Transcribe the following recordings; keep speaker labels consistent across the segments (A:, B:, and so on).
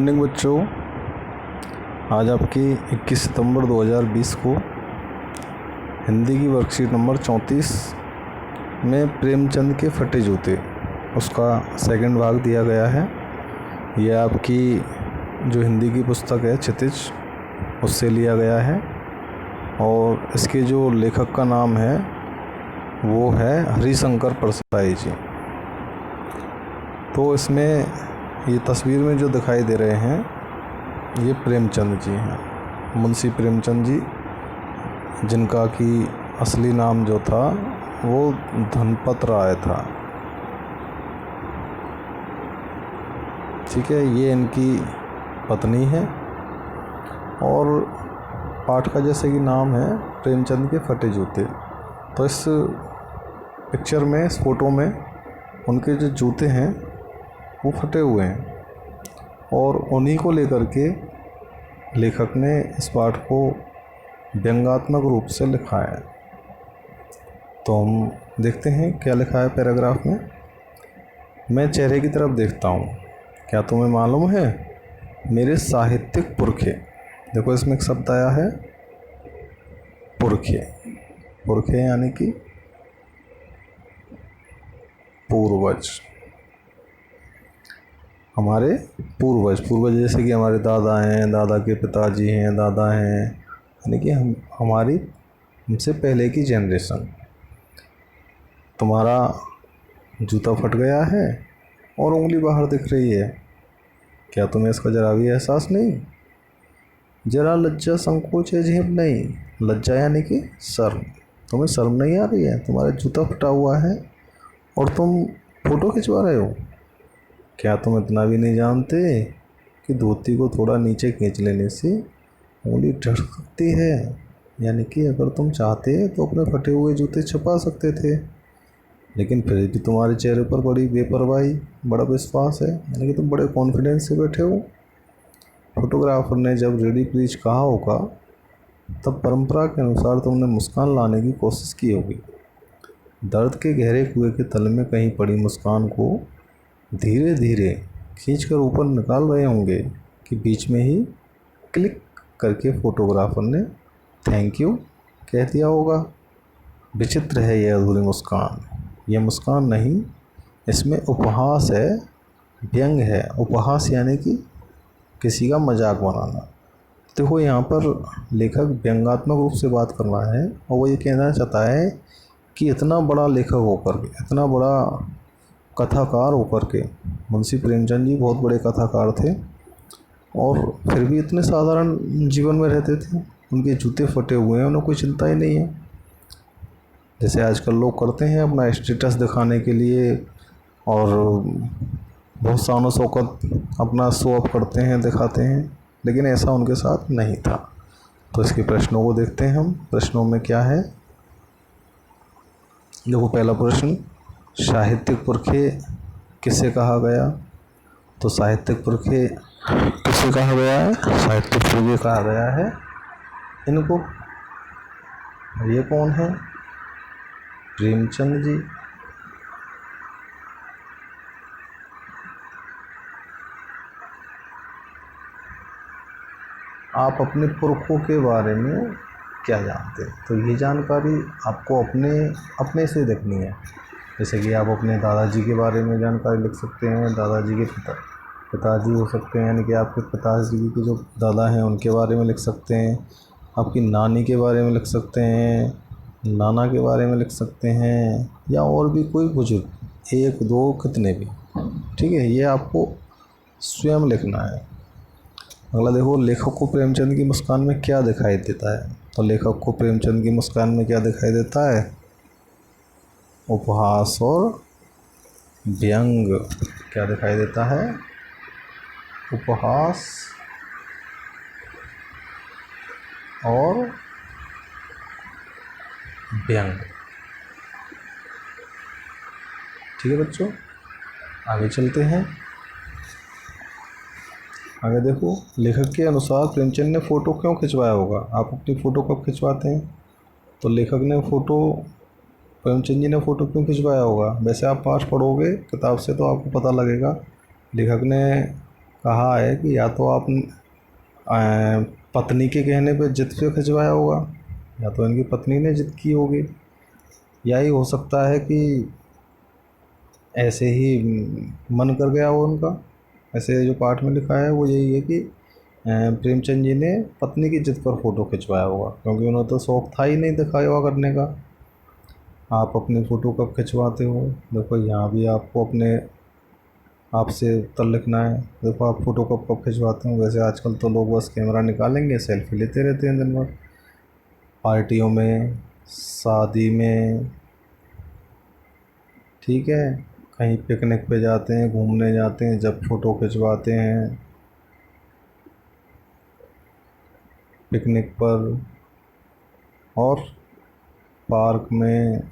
A: Morning बच्चों, आज आपकी 21 सितंबर 2020 को हिंदी की वर्कशीट नंबर 34 में प्रेमचंद के फटे जूते उसका सेकंड भाग दिया गया है। यह आपकी जो हिंदी की पुस्तक है क्षितिज, उससे लिया गया है और इसके जो लेखक का नाम है वो है हरिशंकर परसाई जी। तो इसमें ये तस्वीर में जो दिखाई दे रहे हैं ये प्रेमचंद जी हैं, मुंशी प्रेमचंद जी, जिनका कि असली नाम जो था वो धनपत राय था। ठीक है, ये इनकी पत्नी है और पाठ का जैसे कि नाम है प्रेमचंद के फटे जूते। तो इस पिक्चर में, इस फोटो में उनके जो जूते हैं वो फटे हुए हैं और उन्हीं को लेकर के लेखक ने इस पाठ को व्यंग्यात्मक रूप से लिखा है। तो हम देखते हैं क्या लिखा है पैराग्राफ में। मैं चेहरे की तरफ देखता हूँ, क्या तुम्हें मालूम है मेरे साहित्यिक पुरखे। देखो इसमें एक शब्द आया है पुरखे। पुरखे यानी कि पूर्वज, हमारे पूर्वज। पूर्वज जैसे कि हमारे दादा हैं, दादा के पिताजी हैं, दादा हैं, यानी कि हमारी हमसे पहले की जनरेशन। तुम्हारा जूता फट गया है और उंगली बाहर दिख रही है, क्या तुम्हें इसका जरा भी एहसास नहीं? जरा लज्जा संकोच है झेप नहीं। लज्जा यानी कि शर्म। तुम्हें शर्म नहीं आ रही है? तुम्हारा जूता फटा हुआ है और तुम फोटो खिंचवा रहे हो। क्या तुम इतना भी नहीं जानते कि धोती को थोड़ा नीचे खींच लेने से उंगली ढक सकती है? यानी कि अगर तुम चाहते तो अपने फटे हुए जूते छुपा सकते थे, लेकिन फिर भी तुम्हारे चेहरे पर बड़ी बेपरवाही, बड़ा विश्वास है, यानी कि तुम बड़े कॉन्फिडेंस से बैठे हो। फोटोग्राफर ने जब रेडी प्लीज कहा होगा तब परंपरा के अनुसार तुमने मुस्कान लाने की कोशिश की होगी। दर्द के गहरे कुएं के तल में कहीं पड़ी मुस्कान को धीरे धीरे खींचकर ऊपर निकाल रहे होंगे कि बीच में ही क्लिक करके फोटोग्राफर ने थैंक यू कह दिया होगा। विचित्र है यह अधूरी मुस्कान। यह मुस्कान नहीं, इसमें उपहास है, व्यंग है। उपहास यानी कि किसी का मजाक बनाना। देखो यहाँ पर लेखक व्यंग्यात्मक रूप से बात कर रहा है और वो ये कहना चाहता है कि इतना बड़ा लेखक होकर के, इतना बड़ा कथाकार होकर के, मुंशी प्रेमचंद जी बहुत बड़े कथाकार थे और फिर भी इतने साधारण जीवन में रहते थे। उनके जूते फटे हुए हैं, उन्हें कोई चिंता ही नहीं है। जैसे आजकल लोग करते हैं अपना स्टेटस दिखाने के लिए और बहुत शान शौकत अपना शो अप करते हैं, दिखाते हैं, लेकिन ऐसा उनके साथ नहीं था। तो इसके प्रश्नों को देखते हैं हम। प्रश्नों में क्या है, देखो पहला प्रश्न, साहित्यिक पुरखे किसे कहा गया? तो साहित्यिक पुरखे किसे कहा गया है? साहित्यिक पुरखे कहा गया है इनको। ये कौन है? प्रेमचंद जी। आप अपने पुरखों के बारे में क्या जानते हैं? तो ये जानकारी आपको अपने से देखनी है। जैसे कि आप अपने दादाजी के बारे में जानकारी लिख सकते हैं। दादाजी के पिताजी हो सकते हैं, यानी कि आपके पिताजी के जो दादा हैं उनके बारे में लिख सकते हैं। आपकी नानी के बारे में लिख सकते हैं, नाना के बारे में लिख सकते हैं, या और भी कोई बुजुर्ग, एक दो कितने भी। ठीक है, ये आपको स्वयं लिखना है। अगला देखो, लेखक को प्रेमचंद की मुस्कान में क्या दिखाई देता है? तो लेखक को प्रेमचंद की मुस्कान में क्या दिखाई देता है? उपहास और व्यंग। क्या दिखाई देता है? उपहास और व्यंग। ठीक है बच्चों, आगे चलते हैं। आगे देखो, लेखक के अनुसार प्रेमचंद ने फ़ोटो क्यों खिंचवाया होगा? आप अपनी फ़ोटो कब खिंचवाते हैं? तो लेखक ने प्रेमचंद जी ने फ़ोटो क्यों खिंचवाया होगा? वैसे आप पाठ पढ़ोगे किताब से तो आपको पता लगेगा। लेखक ने कहा है कि या तो आप पत्नी के कहने पे जिद पे खिंचवाया होगा, या तो इनकी पत्नी ने जिद की होगी, या ही हो सकता है कि ऐसे ही मन कर गया हो उनका। ऐसे जो पाठ में लिखा है वो यही है कि प्रेमचंद जी ने पत्नी की जिद पर फ़ोटो खिंचवाया होगा, क्योंकि उन्हें तो शौक था ही नहीं दिखावा करने का। आप अपनी फ़ोटो कब खिंचवाते हो? देखो यहाँ भी आपको अपने आपसे उत्तर लिखना है। देखो आप फ़ोटो कब कब खिंचवाते हो? वैसे आजकल तो लोग बस कैमरा निकालेंगे, सेल्फी लेते रहते हैं दिन भर, पार्टियों में, शादी में, ठीक है, कहीं पिकनिक पे जाते हैं, घूमने जाते हैं, जब फ़ोटो खिंचवाते हैं पिकनिक पर, और पार्क में,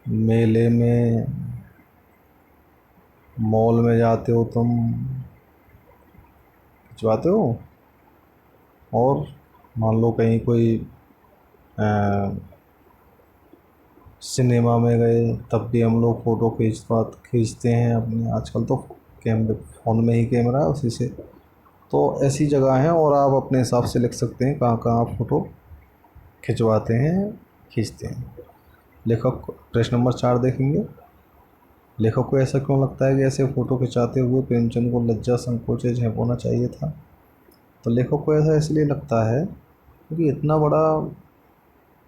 A: मेले में, मॉल में जाते हो तुम, खिंचवाते हो। और मान लो कहीं कोई सिनेमा में गए, तब भी हम लोग फ़ोटो खींचते हैं अपनी। आजकल तो कैमरे, फ़ोन में ही कैमरा है उसी से। तो ऐसी जगह हैं, और आप अपने हिसाब से लिख सकते हैं कहाँ कहाँ आप फ़ोटो खिंचवाते हैं, खींचते हैं। लेखक प्रश्न नंबर 4 देखेंगे। लेखक को ऐसा क्यों लगता है कि ऐसे फ़ोटो खिंचाते हुए प्रेमचंद को लज्जा संकोच या झेप होना चाहिए था? तो लेखक को ऐसा इसलिए लगता है क्योंकि इतना बड़ा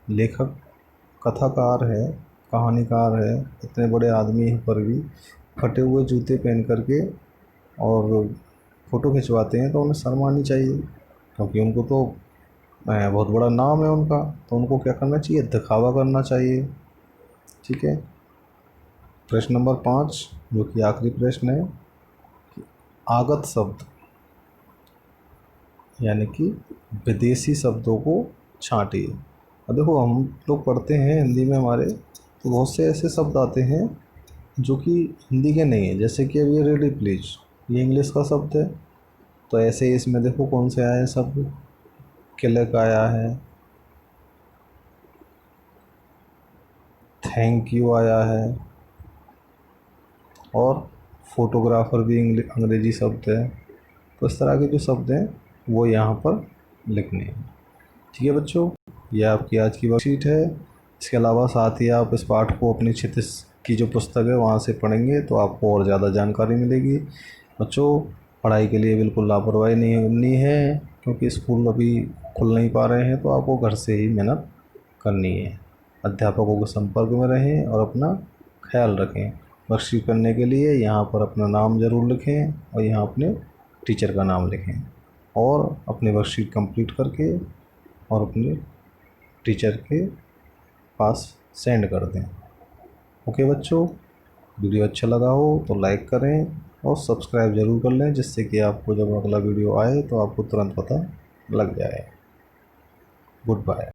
A: लेखक, कथाकार है, कहानीकार है, इतने बड़े आदमी पर भी फटे हुए जूते पहन करके और फ़ोटो खिंचवाते हैं, तो उन्हें शर्म आनी चाहिए, क्योंकि उनको तो बहुत बड़ा नाम है उनका। तो उनको क्या करना चाहिए? दिखावा करना चाहिए। ठीक है। प्रश्न नंबर 5, जो कि आखिरी प्रश्न है, आगत शब्द यानी कि विदेशी शब्दों को छांटिए। अब देखो हम लोग पढ़ते हैं हिंदी में, हमारे तो बहुत से ऐसे शब्द आते हैं जो कि हिंदी के नहीं है। जैसे कि अब ये रेडी प्लीज, ये इंग्लिश का शब्द है। तो ऐसे ही इसमें देखो कौन से आए हैं शब्द। क्लिक आया है, थैंक यू आया है, और फोटोग्राफर भी अंग्रेजी शब्द है। तो इस तरह के जो शब्द हैं वो यहाँ पर लिखने हैं। ठीक है बच्चों, ये आपकी आज की वर्कशीट है। इसके अलावा साथ ही आप इस पाठ को अपनी क्षितिज की जो पुस्तक है वहाँ से पढ़ेंगे तो आपको और ज़्यादा जानकारी मिलेगी। बच्चों, पढ़ाई के लिए बिल्कुल लापरवाही नहीं करनी है, क्योंकि स्कूल अभी खुल नहीं पा रहे हैं, तो आपको घर से ही मेहनत करनी है। अध्यापकों के संपर्क में रहें और अपना ख्याल रखें। वर्कशीट करने के लिए यहाँ पर अपना नाम ज़रूर लिखें और यहाँ अपने टीचर का नाम लिखें, और अपनी वर्कशीट कंप्लीट करके और अपने टीचर के पास सेंड कर दें। ओके बच्चों, वीडियो अच्छा लगा हो तो लाइक करें और सब्सक्राइब ज़रूर कर लें, जिससे कि आपको जब अगला वीडियो आए तो आपको तुरंत पता लग जाए। Good bye.